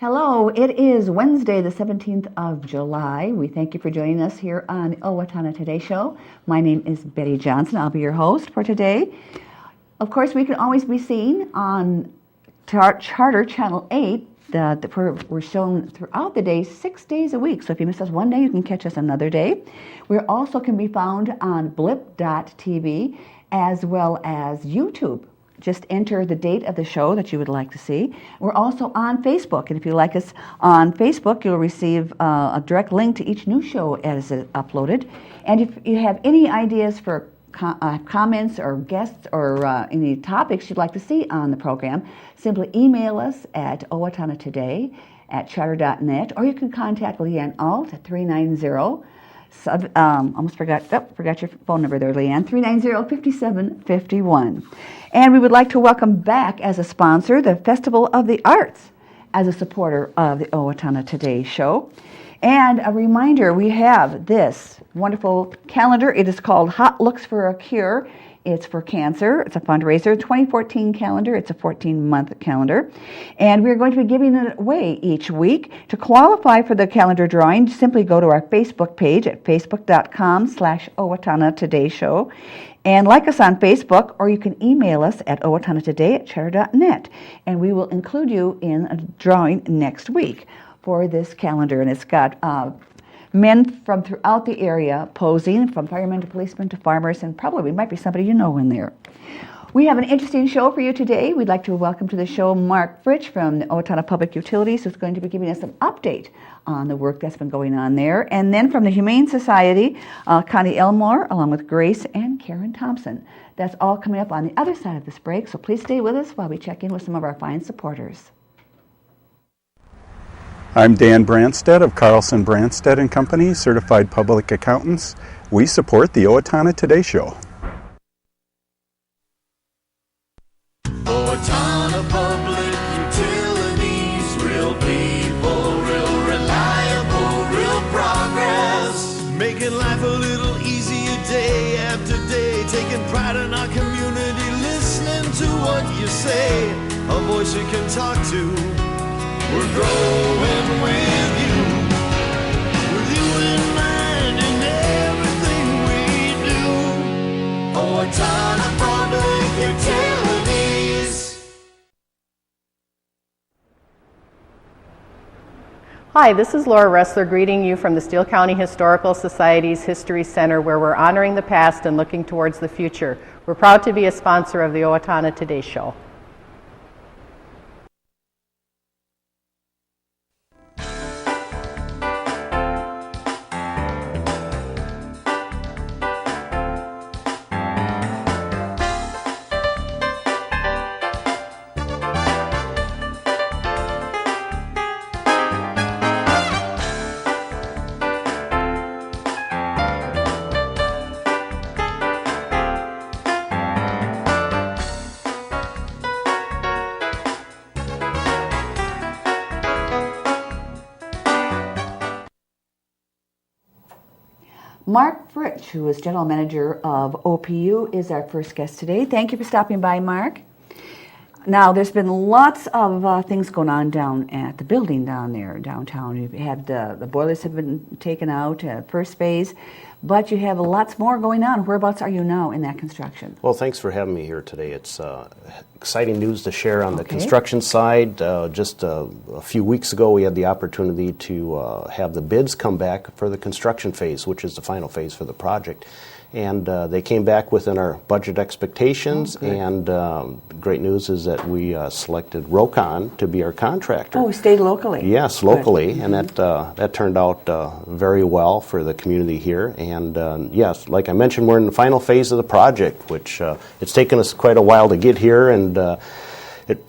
Hello, it is Wednesday, the 17th of July. We thank you for joining us here on Owatonna Today Show. My name is Betty Johnson. I'll be your host for today. Of course, we can always be seen on Charter Channel 8. We're shown throughout the day, 6 days a week. So if you miss us one day, you can catch us another day. We also can be found on blip.tv as well as YouTube. Just enter the date of the show that you would like to see. We're also on Facebook, and if you like us on Facebook, you'll receive a direct link to each new show as it's uploaded. And if you have any ideas for comments or guests or any topics you'd like to see on the program, simply email us at owatonatoday@charter.net, or you can contact Leanne Alt at 390. Almost forgot your phone number there, Leanne, 390-5751. And we would like to welcome back as a sponsor the Festival of the Arts as a supporter of the Owatonna Today Show. And a reminder, we have this wonderful calendar. It is called Hot Looks for a Cure. It's for cancer. It's a fundraiser. 2014 calendar. It's a 14-month calendar. And we're going to be giving it away each week. To qualify for the calendar drawing, simply go to our Facebook page at facebook.com/Owatonna Today Show. And like us on Facebook, or you can email us at owatonatoday@charter.net. And we will include you in a drawing next week for this calendar. And it's got men from throughout the area posing, from firemen to policemen to farmers, and probably might be somebody you know in there. We have an interesting show for you today. We'd like to welcome to the show Mark Fritsch from the Owatonna Public Utilities, who's going to be giving us an update on the work that's been going on there. And then from the Humane Society, Connie Elmore, along with Grace and Karen Thompson. That's all coming up on the other side of this break, so please stay with us while we check in with some of our fine supporters. I'm Dan Branstead of Carlson Branstead & Company, Certified Public Accountants. We support the Owatonna Today Show. Owatonna Public Utilities, real people, real reliable, real progress. Making life a little easier day after day, taking pride in our community, listening to what you say, a voice you can talk to. We're growing with you in mind in everything we do. Owatonna Public Utilities. Hi, this is Laura Ressler greeting you from the Steele County Historical Society's History Center, where we're honoring the past and looking towards the future. We're proud to be a sponsor of the Owatonna Today Show. Mark Fritsch, who is General Manager of OPU, is our first guest today. Thank you for stopping by, Mark. Now, there's been lots of things going on down at the building down there, downtown. You've had the boilers have been taken out, first phase, but you have lots more going on. Whereabouts are you now in that construction? Well, thanks for having me here today. It's exciting news to share on the construction side. Just a few weeks ago, we had the opportunity to have the bids come back for the construction phase, which is the final phase for the project. And they came back within our budget expectations, and great news is that we selected Rokon to be our contractor. Oh, we stayed locally. Yes, locally, and that turned out very well for the community here. And yes, like I mentioned, we're in the final phase of the project, which it's taken us quite a while to get here, and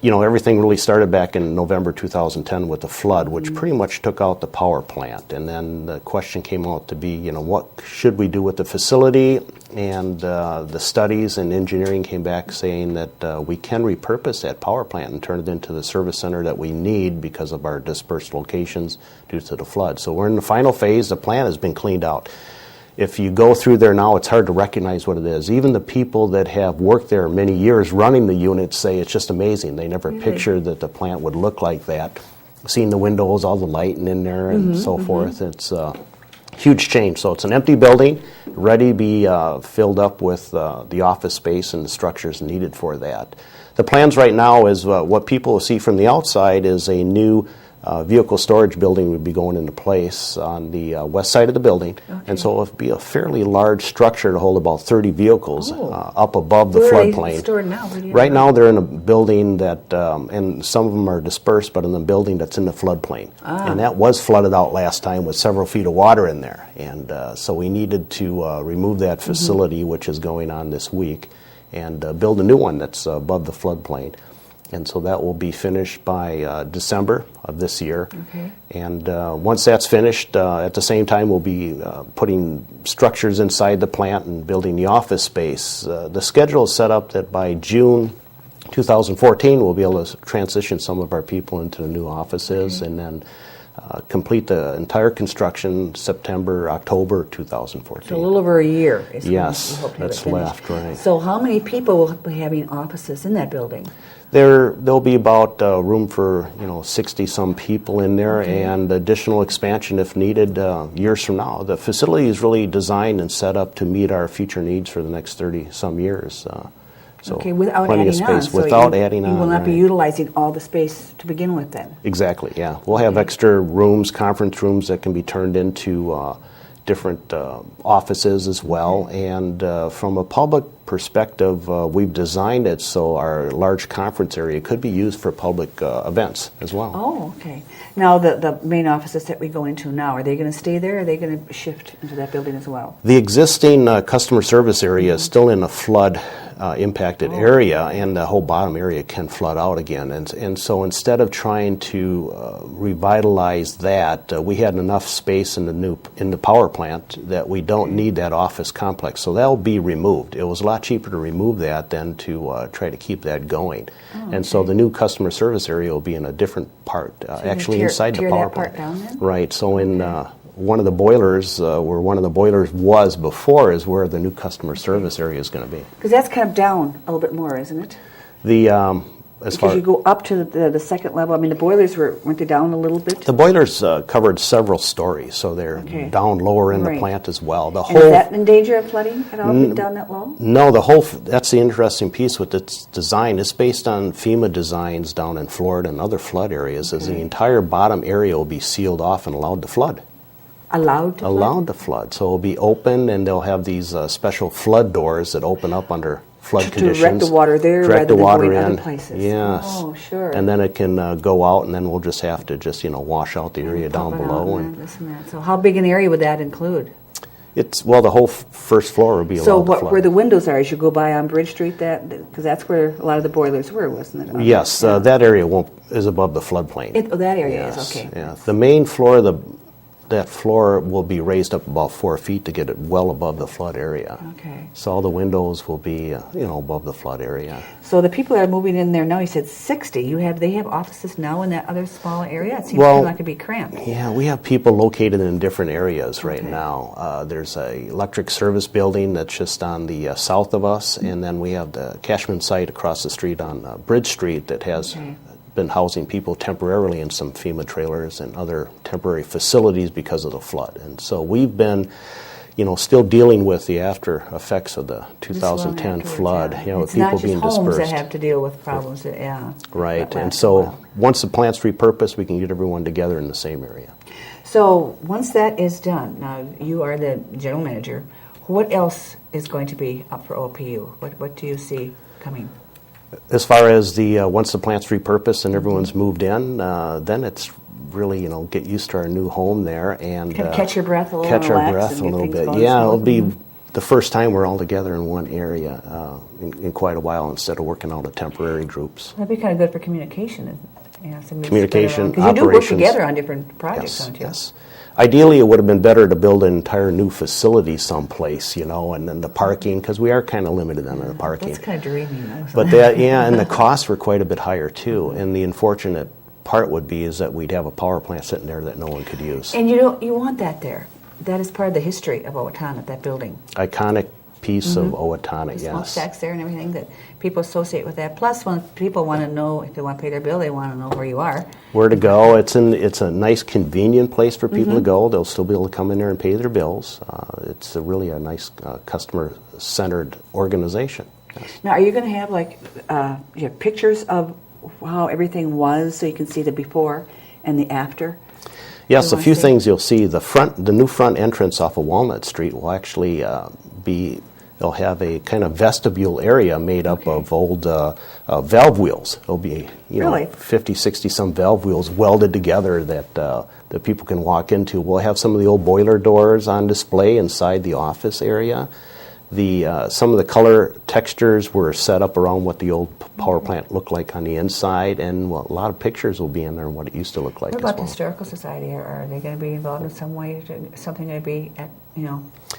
everything really started back in November 2010 with the flood, which pretty much took out the power plant. And then the question came out to be, what should we do with the facility? And the studies and engineering came back saying that we can repurpose that power plant and turn it into the service center that we need because of our dispersed locations due to the flood. So we're in the final phase. The plant has been cleaned out. If you go through there now, it's hard to recognize what it is. Even the people that have worked there many years running the units say it's just amazing. They never pictured that the plant would look like that. seeing the windows, all the lighting in there and so forth. It's a huge change. So it's an empty building, ready to be filled up with the office space and the structures needed for that. The plans right now is what people will see from the outside is a new vehicle storage building would be going into place on the west side of the building. And so it'll be a fairly large structure to hold about 30 vehicles up above the Where are they floodplain. stored now? Where do you Right know? now they're in a building that, and some of them are dispersed, but in the building that's in the floodplain. And that was flooded out last time with several feet of water in there. And so we needed to remove that facility, which is going on this week, and build a new one that's above the floodplain. And so that will be finished by December of this year. Okay. And once that's finished, at the same time we'll be putting structures inside the plant and building the office space. The schedule is set up that by June 2014 we'll be able to transition some of our people into the new offices and then complete the entire construction September, October 2014. So a little over a year. Is when Yes, we hope to have it that's finished. left, right. So how many people will be having offices in that building? There'll be about room for 60-some people in there, and additional expansion if needed years from now. The facility is really designed and set up to meet our future needs for the next 30-some years. So without plenty adding of space. on. So Without adding on. You will not be right. utilizing all the space to begin with then? Exactly, yeah. We'll have extra rooms, conference rooms that can be turned into different offices as well. And from a public perspective, we've designed it so our large conference area could be used for public events as well. Oh, okay. Now, the main offices that we go into now, are they going to stay there, or are they going to shift into that building as well? The existing customer service area is still in a flood impacted area, and the whole bottom area can flood out again. And so instead of trying to revitalize that, we had enough space in the power plant that we don't need that office complex. So that'll be removed. It was a lot cheaper to remove that than to try to keep that going. And so the new customer service area will be in a different part, actually inside the power that part plant. down then? Right. So in one of the boilers, where one of the boilers was before, is where the new customer service area is going to be. Because that's kind of down a little bit more, isn't it? The as far Because you go up to the second level. I mean, the boilers weren't they down a little bit? the boilers covered several stories, so they're Okay. down lower in the Right. plant as well. The And is that in danger of flooding at all, being down that low? No, that's the interesting piece with its design. It's based on FEMA designs down in Florida and other flood areas, is the entire bottom area will be sealed off and allowed to flood. Allowed to flood? Allowed to flood. So it'll be open, and they'll have these special flood doors that open up under flood To conditions. direct the water there Direct rather the than water going in. other places. Yes. Oh, sure. And then it can go out, and then we'll just have to wash out the area down Pump it below. out And this and that. So how big an area would that include? the whole first floor will be allowed So to flood. where the windows are as you go by on Bridge Street, because that's where a lot of the boilers were, wasn't it? Yes, that area is above the floodplain. That area is, Yes, okay. yeah. The main floor, that floor will be raised up about 4 feet to get it well above the flood area. Okay. So all the windows will be, above the flood area. So the people that are moving in there now, you said 60. They have offices now in that other small area? It seems like it'd be cramped. Yeah, we have people located in different areas right Okay. now. There's a electric service building that's just on the south of us, and then we have the Cashman site across the street on Bridge Street that has been housing people temporarily in some FEMA trailers and other temporary facilities because of the flood. And so we've been, still dealing with the after effects of the 2010 flood. Yeah. With It's people not just being homes dispersed. that have to deal with problems. Yeah. Right, that and last a so while. once the plant's repurposed, we can get everyone together in the same area. So once that is done, now you are the general manager. What else is going to be up for OPU? What do you see coming? As far as once the plant's repurposed and everyone's moved in, then it's really get used to our new home there and Kind of catch your breath a little, catch our relax breath and a get little things bit. going Yeah, it'll smoothly. be the first time we're all together in one area in quite a while instead of working out of temporary groups. That'd be kind of good for communication. Communication, because you do work operations. together on different projects, Yes, don't you? yes. Ideally, it would have been better to build an entire new facility someplace, and then the parking, because we are kind of limited on the parking. That's kind of dreamy. But and the costs were quite a bit higher too. And the unfortunate part would be is that we'd have a power plant sitting there that no one could use. And you want that there. That is part of the history of Owatonna, that building. Iconic piece of Owatonna, The yes. smokestacks there and everything that people associate with that. Plus, when people want to know, if they want to pay their bill, they want to know where you are. Where to go. It's a nice, convenient place for people to go. They'll still be able to come in there and pay their bills. It's really a nice customer-centered organization. Yes. Now, are you going to have like you have pictures of how everything was, so you can see the before and the after? Yes, a few things you'll see. The new front entrance off of Walnut Street will actually they'll have a kind of vestibule area made up of old valve wheels. There'll be, Really? 50, 60 some valve wheels welded together that people can walk into. We'll have some of the old boiler doors on display inside the office area. Some of the color textures were set up around what the old power plant looked like on the inside, and a lot of pictures will be in there and what it used to look like. What as about well. the Historical Society? Are they going to be involved in some way? Something going to be,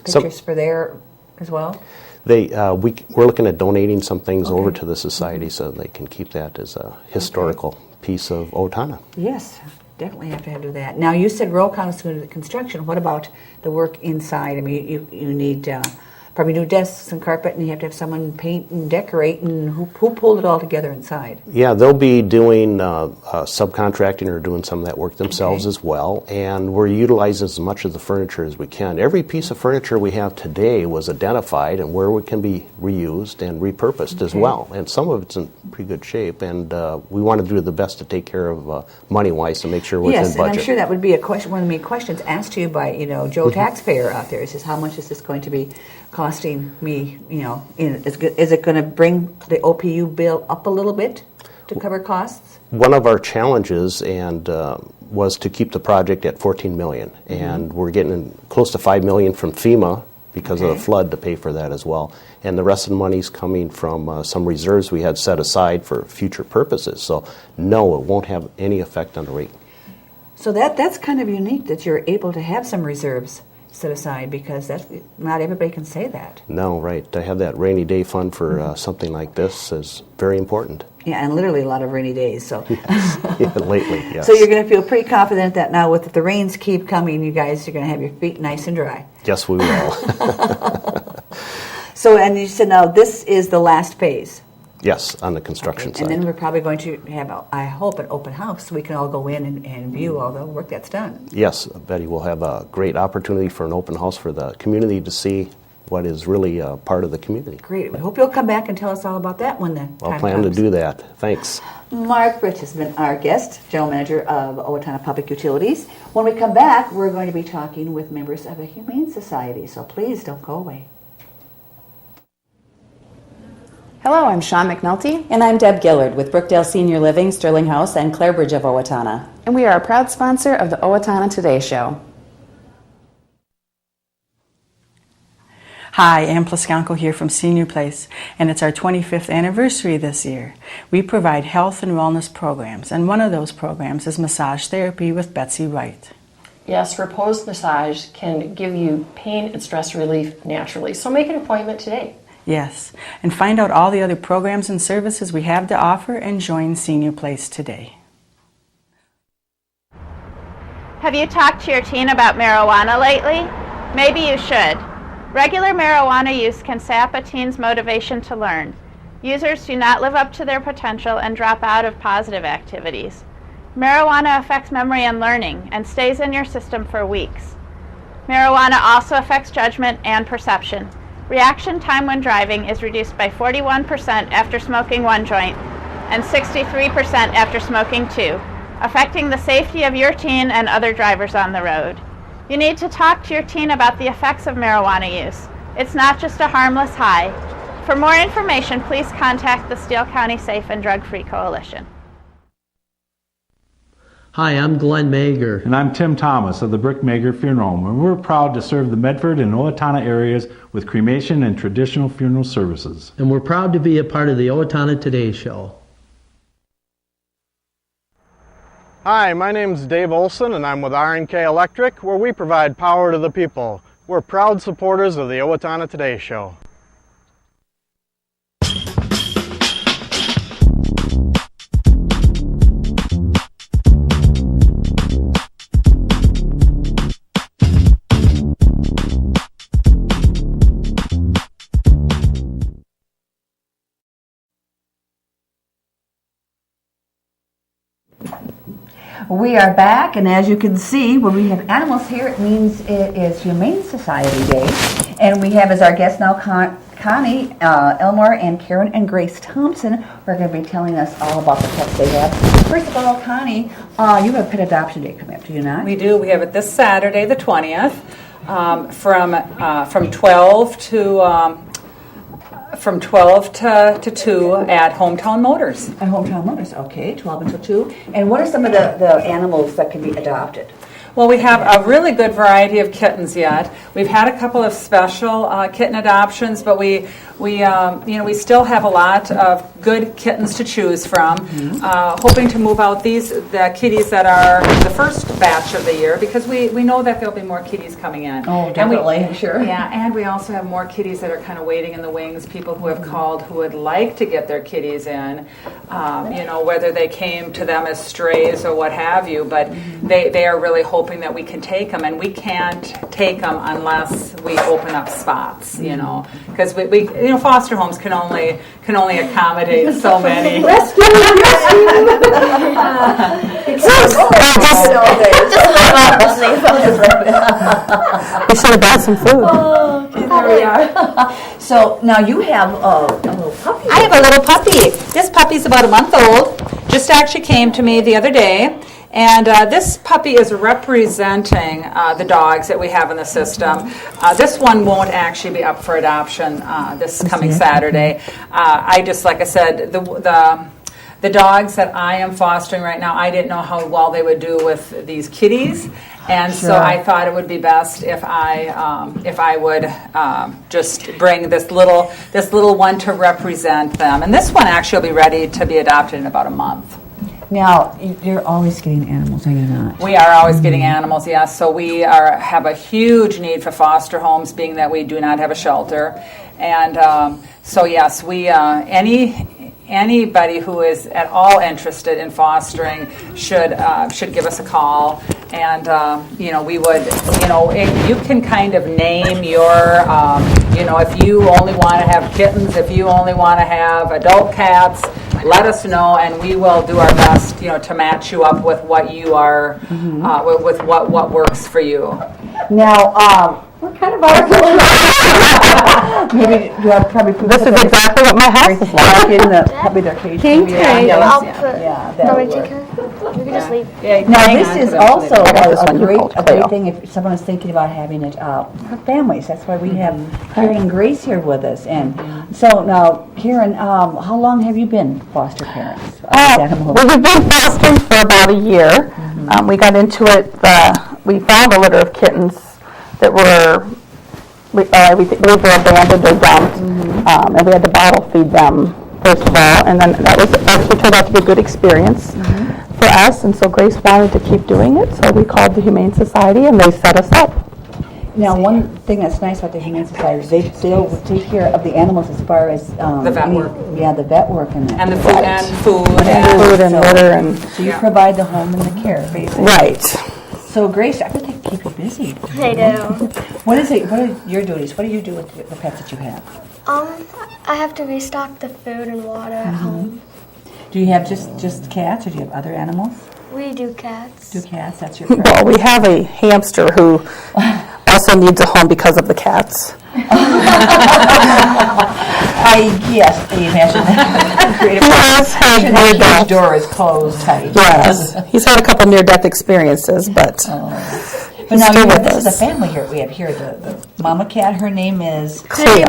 pictures for there as well? We're looking at donating some things over to the society so they can keep that as a historical piece of Owatonna. Yes, definitely have to do that. Now, you said roll construction. What about the work inside? I mean, you need probably new desks and carpet, and you have to have someone paint and decorate, and who pulled it all together inside? Yeah, they'll be doing subcontracting or doing some of that work themselves as well, and we're utilizing as much of the furniture as we can. Every piece of furniture we have today was identified and where it can be reused and repurposed as well, and some of it's in pretty good shape, and we want to do the best to take care of money-wise to make sure we're within budget. Yes, and I'm sure that would be one of the main questions asked to you by Joe taxpayer out there. Is just how much is this going to be costing me, is it going to bring the OPU bill up a little bit to cover costs? One of our challenges was to keep the project at $14 million, and we're getting close to $5 million from FEMA because of the flood to pay for that as well. And the rest of the money's coming from some reserves we had set aside for future purposes. So no, it won't have any effect on the rate. So that's kind of unique that you're able to have some reserves set aside, because not everybody can say that. No, right. To have that rainy day fund for something like this is very important. Yeah, and literally a lot of rainy days. So Yeah, lately, yes. So you're going to feel pretty confident that now with the rains keep coming, you guys are going to have your feet nice and dry. Yes, we will. So, and you said now this is the last phase. Yes, on the construction side. And then we're probably going to have, I hope, an open house so we can all go in and view all the work that's done. Yes, Betty, we'll have a great opportunity for an open house for the community to see what is really part of the community. Great. We hope you'll come back and tell us all about that when the time I'll plan comes. to do that. Thanks. Mark Fritsch has been our guest, General Manager of Owatonna Public Utilities. When we come back, we're going to be talking with members of the Humane Society, so please don't go away. Hello, I'm Shawn McNulty. And I'm Deb Gillard with Brookdale Senior Living, Sterling House, and Clarebridge of Owatonna. And we are a proud sponsor of the Owatonna Today Show. Hi, Ann Plaskanko here from Senior Place, and it's our 25th anniversary this year. We provide health and wellness programs, and one of those programs is massage therapy with Betsy Wright. Yes, Repose Massage can give you pain and stress relief naturally, so make an appointment today. Yes, and find out all the other programs and services we have to offer and join Senior Place today. Have you talked to your teen about marijuana lately? Maybe you should. Regular marijuana use can sap a teen's motivation to learn. Users do not live up to their potential and drop out of positive activities. Marijuana affects memory and learning and stays in your system for weeks. Marijuana also affects judgment and perception. Reaction time when driving is reduced by 41% after smoking one joint and 63% after smoking two, affecting the safety of your teen and other drivers on the road. You need to talk to your teen about the effects of marijuana use. It's not just a harmless high. For more information, please contact the Steele County Safe and Drug-Free Coalition. Hi, I'm Glenn Mager. And I'm Tim Thomas of the Brick Mager Funeral Home, and we're proud to serve the Medford and Owatonna areas with cremation and traditional funeral services. And we're proud to be a part of the Owatonna Today Show. Hi, my name's Dave Olson, and I'm with R&K Electric, where we provide power to the people. We're proud supporters of the Owatonna Today Show. We are back, and as you can see, when we have animals here, it means it is Humane Society Day. And we have as our guests now Connie, Elmore, and Karen and Grace Thompson, who are going to be telling us all about the pets they have. First of all, Connie, you have Pet Adoption Day coming up, do you not? We do. We have it this Saturday, the 20th, from 12 to 2 at Hometown Motors. At Hometown Motors, okay, 12 until 2. And what are some of the animals that can be adopted? Well, we have a really good variety of kittens yet. We've had a couple of special kitten adoptions, but we still have a lot of good kittens to choose from. Hoping to move out the kitties that are the first batch of the year, because we know that there'll be more kitties coming in. Oh, definitely, sure. Yeah, and we also have more kitties that are kind of waiting in the wings. People who have called who would like to get their kitties in, whether they came to them as strays or what have you, but they are really hoping that we can take them, and we can't take them unless we open up spots, because we foster homes can only accommodate so many. We should have brought some food. Oh, okay, there we are. So now you have a little puppy. I have a little puppy. This puppy's about a month old. Just actually came to me the other day. And this puppy is representing the dogs that we have in the system. This one won't actually be up for adoption this coming Saturday. Like I said, the dogs that I am fostering right now, I didn't know how well they would do with these kitties. And so I thought it would be best if I would just bring this little one to represent them. And this one actually will be ready to be adopted in about a month. Now, you're always getting animals, are you not? We are always getting animals, yes. So we have a huge need for foster homes, being that we do not have a shelter. And so, yes, we anybody who is at all interested in fostering should give us a call. And, we would, you can kind of name your, if you only want to have kittens, if you only want to have adult cats, let us know, and we will do our best, to match you up with what you are, with what works for you. Now, what kind of article? Maybe you have probably. This is exactly what my house is like. In probably their cage. King cage. Now this is also a great thing if someone is thinking about having it for families. That's why we have Karen and Grace here with us. And so now, Karen, how long have you been foster parents? We've been fostering for about a year. We got into it. We found a litter of kittens that were we were abandoned or dumped, and we had to bottle feed them first of all, and then that was actually turned out to be a good experience for us, and so Grace wanted to keep doing it, so we called the Humane Society and they set us up. Now, one thing that's nice about the Humane Society is they'll take care of the animals as far as the vet work. Yeah, the vet work and that. And the food and litter and. So you provide the home and the care, basically. Right. So Grace, I bet they keep you busy. They do. What are your duties? What do you do with the pets that you have? I have to restock the food and water at home. Do you have just cats, or do you have other animals? We do cats. Do cats? That's your preference. Well, we have a hamster who also needs a home because of the cats. Yes, can you imagine that? He has had near-death. The door is closed tight. Yes, he's had a couple near-death experiences, but But now this is a family here. We have here the mama cat. Her name is Cleo.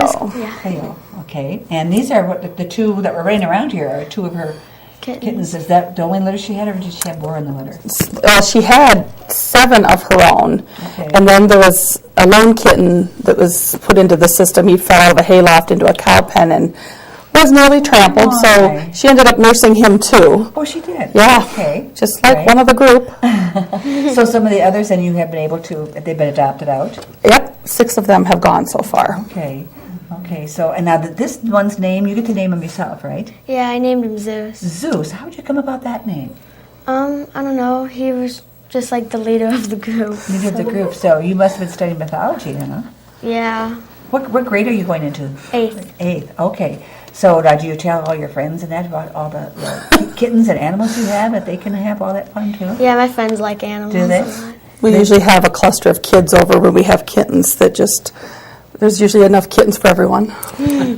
Cleo. Okay, and these are the two that were running around here. Are two of her kittens. Is that the only litter she had, or did she have more in the litter? She had 7 of her own, and then there was a lone kitten that was put into the system. He fell out of a hayloft into a cow pen and was nearly trampled, so she ended up nursing him too. Oh, she did? Yeah. Okay. Just like one of the group. So some of the others, and you have been able to, they've been adopted out? Yep, 6 of them have gone so far. Okay. Okay, so, and now this one's name, you get to name him yourself, right? Yeah, I named him Zeus. Zeus. How did you come about that name? I don't know. He was just like the leader of the group. Leader of the group. So you must have been studying mythology, huh? Yeah. What grade are you going into? 8th. 8th. Okay. So do you tell all your friends and that about all the kittens and animals you have, that they can have all that fun too? Yeah, my friends like animals Do they? a lot. We usually have a cluster of kids over when we have kittens that just, there's usually enough kittens for everyone.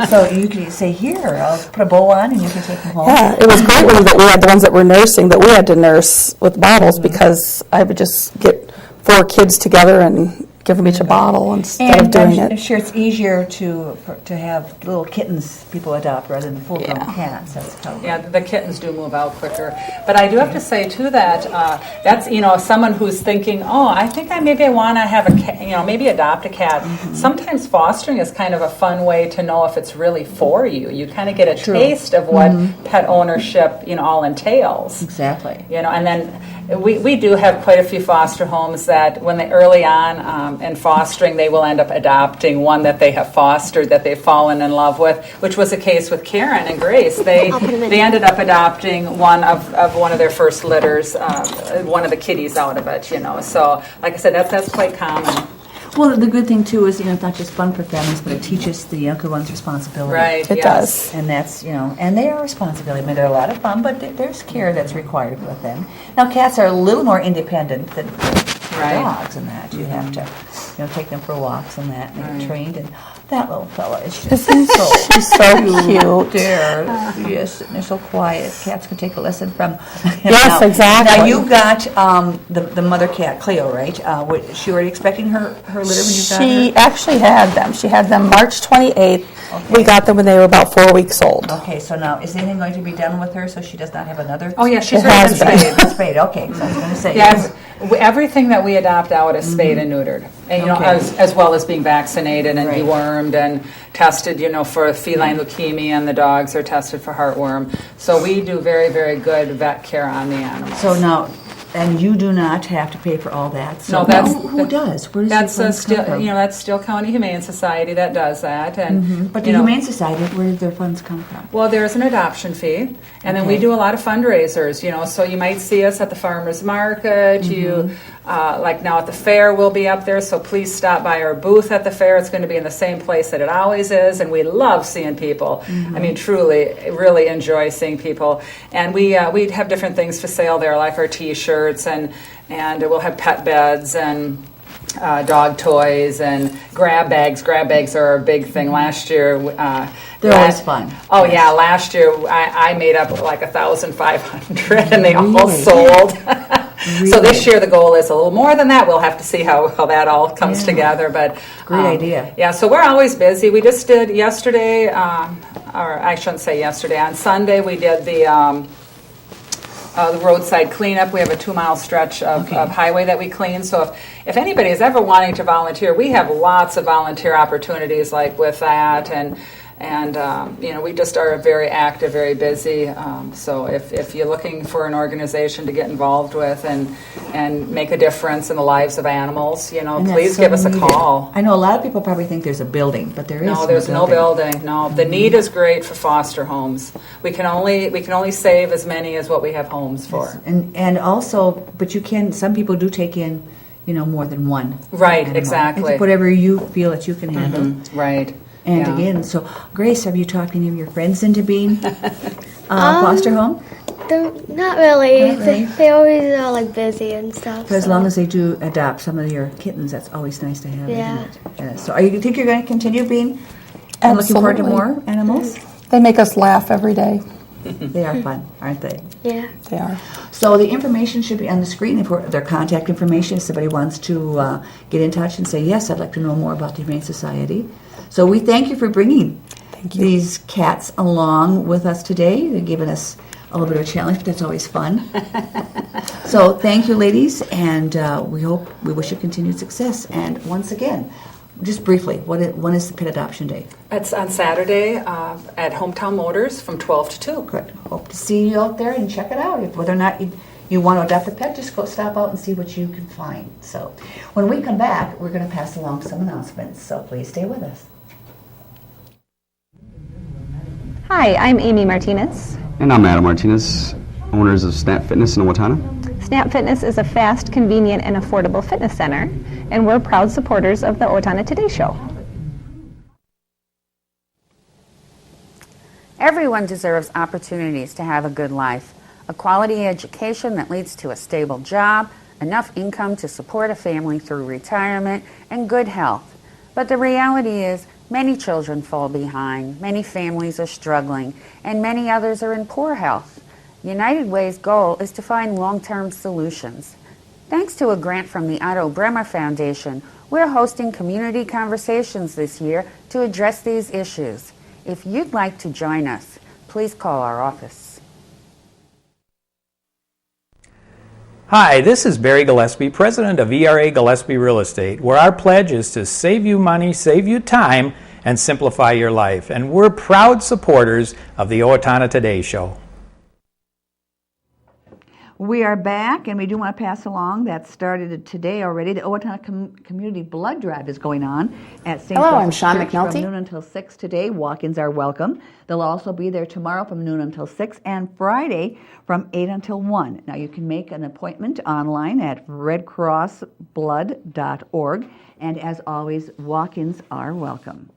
So you can say, here, I'll put a bow on and you can take them home. Yeah, it was great when we had the ones that were nursing that we had to nurse with bottles because I would just get 4 kids together and give them each a bottle instead of doing I'm it. sure it's easier to have little kittens people adopt rather than full-grown cats. That's probably. Yeah, the kittens do move out quicker. But I do have to say, too, that that's, someone who's thinking, oh, I think I want to have a cat, maybe adopt a cat. Sometimes fostering is kind of a fun way to know if it's really for you. You kind of get a taste of what pet ownership, all entails. Exactly. And then we do have quite a few foster homes that when they early on in fostering, they will end up adopting one that they have fostered, that they've fallen in love with, which was the case with Karen and Grace. They ended up adopting one of their first litters, one of the kitties out of it, So, like I said, that's quite common. Well, the good thing, too, is, it's not just fun for families, but it teaches the younger ones responsibility. Right, It does. And that's, and they are responsibility. I mean, they're a lot of fun, but there's care that's required with them. Now, cats are a little more independent than dogs and that. You have to, take them for walks and that, and they're trained. And that little fella is just He's so cute. There, yes, and they're so quiet. Cats can take a lesson from him. Yes, exactly. Now, you've got the mother cat, Cleo, right? Was she already expecting her litter when you got her? She actually had them. She had them March 28th. Okay. We got them when they were about 4 weeks old. Okay, so now, is anything going to be done with her so she does not have another? Oh, yeah, she's It has already been. been spayed. Spayed, okay, so I was going to say. Yes, everything that we adopt out is spayed and neutered, and as well as being vaccinated and dewormed and tested, for feline leukemia, and the dogs are tested for heartworm. So we do very, very good vet care on the animals. So now, and you do not have to pay for all that. So No, that's who does? Where does that's your funds come from? that's Steele County Humane Society that does that, and But the Humane Society, where did their funds come from? Well, there's an adoption fee, and then we do a lot of fundraisers, so you might see us at the farmer's market, like now at the fair we'll be up there, so please stop by our booth at the fair. It's going to be in the same place that it always is, and we love seeing people. I mean, truly, really enjoy seeing people. And we have different things for sale there, like our T-shirts, and we'll have pet beds and dog toys and grab bags. Grab bags are a big thing. Last year, they're always fun. Oh yeah, last year I made up like 1,500, and they all sold. So this year the goal is a little more than that. We'll have to see how that all comes together. But great idea. Yeah, so we're always busy. We just did yesterday, or I shouldn't say yesterday. On Sunday we did the roadside cleanup. We have a 2-mile stretch of highway that we clean. So if anybody is ever wanting to volunteer, we have lots of volunteer opportunities like with that, and we just are very active, very busy. So if you're looking for an organization to get involved with and make a difference in the lives of animals, please give us a call. I know a lot of people probably think there's a building, but there is no. There's no building. No, the need is great for foster homes. We can only save as many as what we have homes for. Yes. And also, but you can. Some people do take in, more than one. Right. animal. Exactly. It's whatever you feel that you can handle. Right. And again, so Grace, have you talked any of your friends into being foster home? Not really. They always are like busy and stuff. But as long as they do adopt some of your kittens, that's always nice to have. Yeah. Isn't it? So, you think you're going to continue being? And looking forward to more animals? They make us laugh every day. They are fun, aren't they? Yeah. They are. So the information should be on the screen for their contact information if somebody wants to get in touch and say, yes, I'd like to know more about the Humane Society. So we thank you for bringing these cats along with us today. They've given us a little bit of a challenge, but that's always fun. So thank you, ladies, and we wish you continued success. And once again, just briefly, when is the Pet Adoption Day? It's on Saturday at Hometown Motors from 12 to 2. Good. Hope to see you out there and check it out. If whether or not you want to adopt a pet, just go stop out and see what you can find. So when we come back, we're going to pass along some announcements, so please stay with us. Hi, I'm Amy Martinez. And I'm Adam Martinez, owners of Snap Fitness in Owatonna. Snap Fitness is a fast, convenient, and affordable fitness center, and we're proud supporters of the Owatonna Today Show. Everyone deserves opportunities to have a good life, a quality education that leads to a stable job, enough income to support a family through retirement, and good health. But the reality is, many children fall behind, many families are struggling, and many others are in poor health. United Way's goal is to find long-term solutions. Thanks to a grant from the Otto Bremer Foundation, we're hosting community conversations this year to address these issues. If you'd like to join us, please call our office. Hi, this is Barry Gillespie, president of ERA Gillespie Real Estate, where our pledge is to save you money, save you time, and simplify your life. And we're proud supporters of the Owatonna Today Show. We are back, and we do want to pass along that started today already. The Owatonna Community Blood Drive is going on at St. Hello, Joseph's I'm Sean Church McNulty. from noon until 6 today. Walk-ins are welcome. They'll also be there tomorrow from noon until 6 and Friday from 8 until 1. Now, you can make an appointment online at redcrossblood.org, and as always, walk-ins are welcome.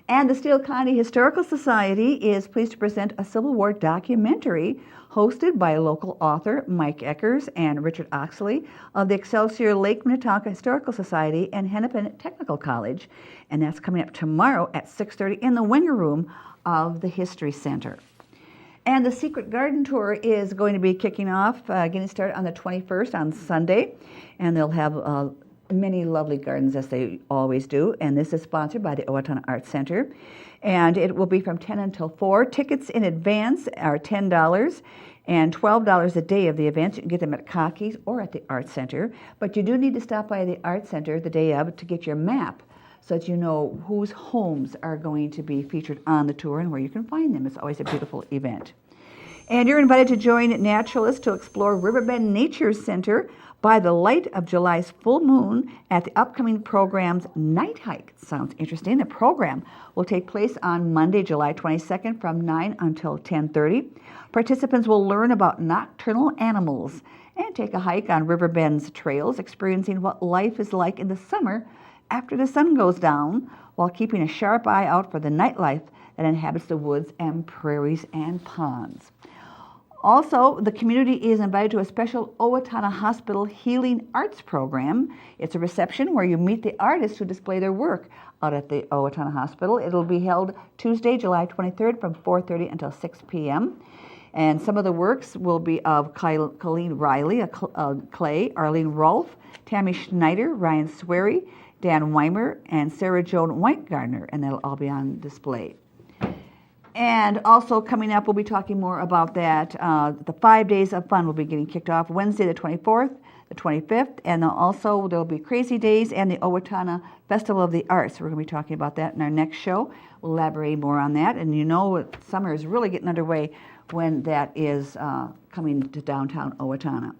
And the Steele County Historical Society is pleased to present a Civil War documentary hosted by local author Mike Eckers and Richard Oxley of the Excelsior Lake Minnetonka Historical Society and Hennepin Technical College. And that's coming up tomorrow at 6:30 in the Winger Room of the History Center. And the Secret Garden Tour is going to be kicking off, getting started on the 21st on Sunday. And they'll have many lovely gardens, as they always do. And this is sponsored by the Owatonna Arts Center. And it will be from 10 until 4. Tickets in advance are $10 and $12 a day of the events. You can get them at Cocky's or at the Arts Center. But you do need to stop by the Arts Center the day of to get your map so that you know whose homes are going to be featured on the tour and where you can find them. It's always a beautiful event. And you're invited to join naturalists to explore Riverbend Nature Center by the light of July's full moon at the upcoming program's Night Hike. Sounds interesting. The program will take place on Monday, July 22nd from 9 until 10:30. Participants will learn about nocturnal animals and take a hike on Riverbend's trails, experiencing what life is like in the summer after the sun goes down, while keeping a sharp eye out for the nightlife that inhabits the woods and prairies and ponds. Also, the community is invited to a special Owatonna Hospital Healing Arts program. It's a reception where you meet the artists who display their work out at the Owatonna Hospital. It'll be held Tuesday, July 23rd from 4:30 until 6 p.m. And some of the works will be of Colleen Riley, Clay, Arlene Rolfe, Tammy Schneider, Ryan Swery, Dan Weimer, and Sarah Joan Whitegardner, and that'll all be on display. And also coming up, we'll be talking more about that. The 5 days of fun will be getting kicked off Wednesday the 24th, the 25th, and also there'll be Crazy Days and the Owatonna Festival of the Arts. We're going to be talking about that in our next show. We'll elaborate more on that. And you know, summer is really getting underway when that is coming to downtown Owatonna.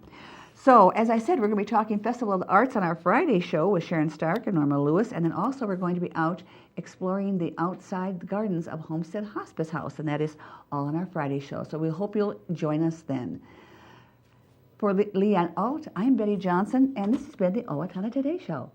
So, as I said, we're going to be talking Festival of the Arts on our Friday show with Sharon Stark and Norma Lewis, and then also we're going to be out exploring the outside gardens of Homestead Hospice House, and that is all on our Friday show. So we hope you'll join us then. For Leanne Alt, I'm Betty Johnson, and this has been the Owatonna Today Show.